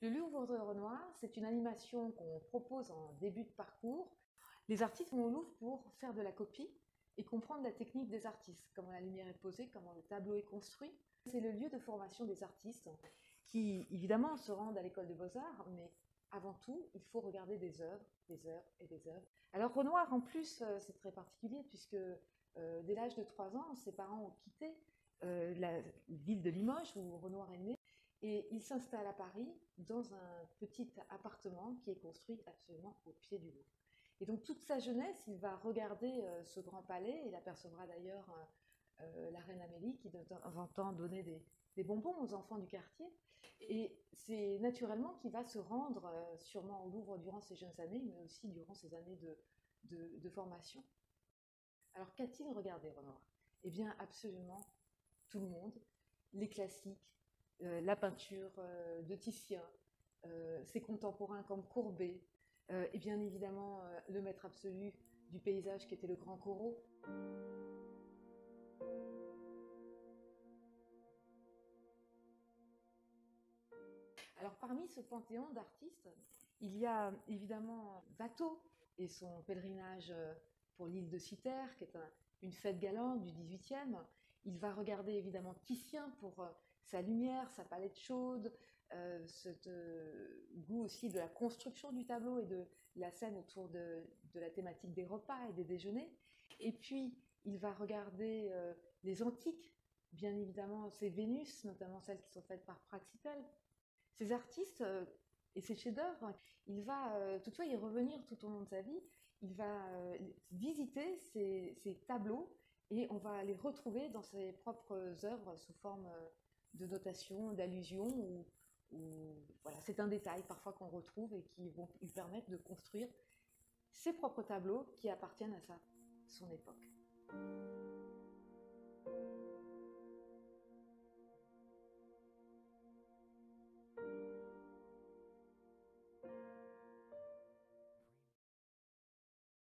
Le Louvre de Renoir, c'est une animation qu'on propose en début de parcours. Les artistes vont au Louvre pour faire de la copie et comprendre la technique des artistes, comment la lumière est posée, comment le tableau est construit. C'est le lieu de formation des artistes qui, évidemment, se rendent à l'école des beaux-arts, mais avant tout, il faut regarder des œuvres et des œuvres. Alors Renoir, en plus, c'est très particulier puisque dès l'âge de 3 ans, ses parents ont quitté la ville de Limoges où Renoir est né. Et il s'installe à Paris dans un petit appartement qui est construit absolument au pied du Louvre. Et donc toute sa jeunesse, il va regarder ce grand palais. Il apercevra d'ailleurs la reine Amélie qui de temps en temps donnait des bonbons aux enfants du quartier. Et c'est naturellement qu'il va se rendre sûrement au Louvre durant ses jeunes années, mais aussi durant ses années de formation. Alors qu'a-t-il regardé Renoir? Eh bien absolument tout le monde, les classiques, la peinture de Titien, ses contemporains comme Courbet, et bien évidemment le maître absolu du paysage qui était le Grand Corot. Alors parmi ce panthéon d'artistes, il y a évidemment Watteau et son pèlerinage pour l'île de Cythère, qui est une fête galante du XVIIIe. Il va regarder évidemment Titien pour sa lumière, sa palette chaude, ce goût aussi de la construction du tableau et de la scène autour de la thématique des repas et des déjeuners. Et puis, il va regarder les antiques, bien évidemment, ces Vénus, notamment celles qui sont faites par Praxitèle. Ces artistes et ces chefs-d'œuvre, il va toutefois y revenir tout au long de sa vie. Il va visiter ces tableaux et on va les retrouver dans ses propres œuvres sous forme de notation, d'allusion ou voilà, c'est un détail parfois qu'on retrouve et qui vont lui permettre de construire ses propres tableaux qui appartiennent à son époque.